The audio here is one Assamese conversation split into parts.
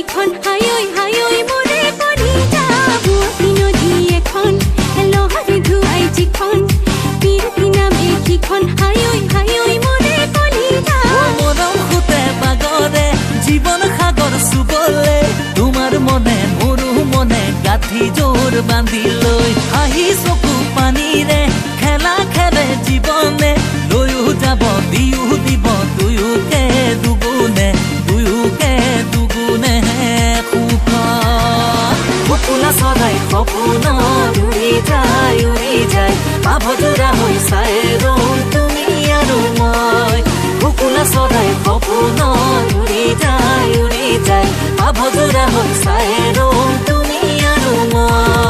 যিখন হাই ঐ মোৰে কলিজা বুৱতী নদী এখন লহৰে ধুৱাই যিখন বিৰতি নামে সিখন হাই ঐ মোৰে কলিজা মৰম খুতে বাগৰে জীৱন সাগৰ চুবলে তোমাৰ মনে মোৰো মনে গাঁঠি জোৰ বান্ধি লৈ হাঁহি চকু পানীৰে খেলা খেলে জীৱনে লৈও যাব দিও দিব দুয়োকে দুগুণে সপোনা চৰাই সপোনত উৰি যায় পাভযোৰা হৈ চাই ৰওঁ তুমি আৰু মই সপোনা চৰাই সপোনত উৰি যায় পাভযোৰা হৈ চাই ৰওঁ তুমি আৰু মই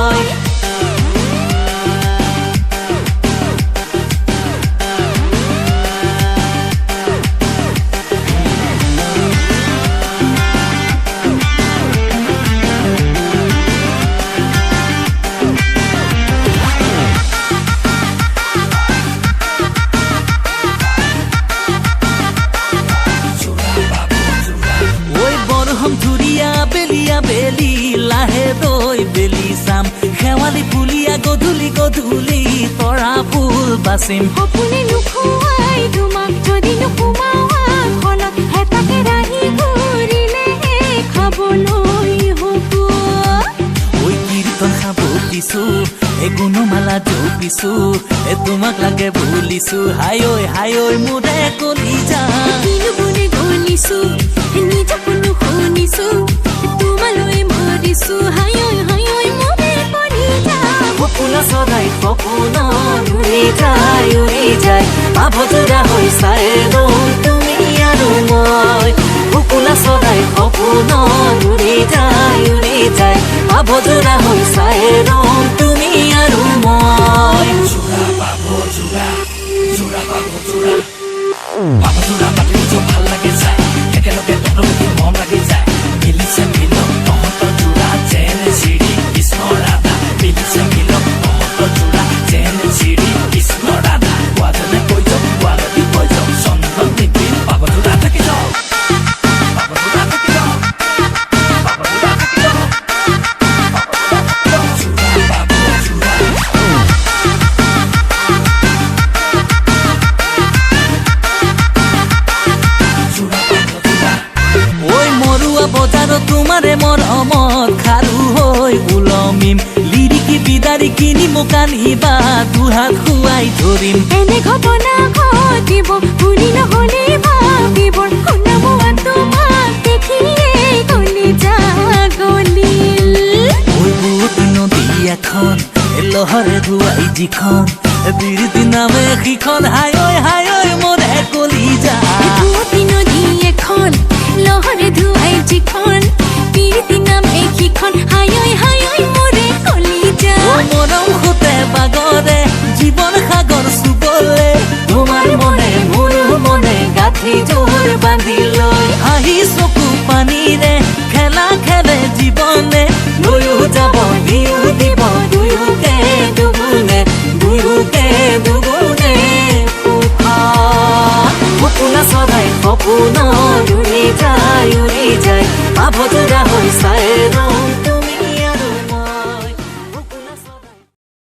বেলি লাহে দৈ বেলি চাম শেৱালি ফুলিয়া গধূলি তৰা ফুল বাচিম সপোনে নোখোৱাই তোমাক যদি নোসোমাৱা ঘৰত হেতাকে ৰাহি ঘূৰিলে খাবলৈ হ'ব ঐ কীৰ্তন খাব দিছো গুণমালা জপিছো তোমাক লাগে ভুলিছো হাই ঐ মোৰে কলিজা কিনো গুণে গলিছো নিজকো নুশুনিছো তোমালৈ মৰিছো হাই ঐ মোৰে কলিজা সপোনা চৰাই সপোনত উৰি যায় পাভযোৰা হৈ চাই ৰওঁ তুমি আৰু মই সপোনা চৰাই সপোনত উৰি যায় পাভযোৰা হৈ চাই ৰওঁ তুমি আৰু মই পাভযোৰা পাতিছো ভাল লাগে যায় একেলগে তহঁতক মন লাগি যায় মিলিছে মিলক তহঁতৰ যোৰা যেনে চিৰি কৃষ্ণ ৰাধা মিলিছে মিলক তহঁতৰ যোৰা যেনে চিৰি কৃষ্ণ ৰাধা কোৱাজনে কৈ যাওক কোৱালতি কৈ যাওক চন্দন নিবি পাভযোৰা থাকি যাওক তোমাৰে মৰমত খাৰু হৈ ওলমিম লিৰিকি বিদাৰি কিনি মোক আনিবা দুহাত খুৱাই ধৰিম এনে ঘটনা ঘটিব শুনি নহলে ভাবিব শুনাবোৱা তোমাক দেখিয়ে কলিজা গলিল ঐ বুৱতী নদী এখন লহৰে ধুৱাই যিখন বিৰতি নামে সিখন হাই ঐ মোৰে কলিজা বুৱতী নদী এখন লহৰে ধুৱাই যিখন বিৰতি নামে সিখন হাই ঐ মোৰে কলিজা মৰম খুতে বাগৰে জীৱন সাগৰ চুবলে তোমাৰ মনে মোৰো মনে গাঁঠি জোৰ বান্ধি লৈ হাঁহি চকু পানীৰে খেলা খেলে জীৱনে লৈও যাব দিও দিব দুয়োকে দুগুণে সপোনা চৰাই সপোনত উৰি যায় পাভযোৰা হৈ চাই ৰওঁ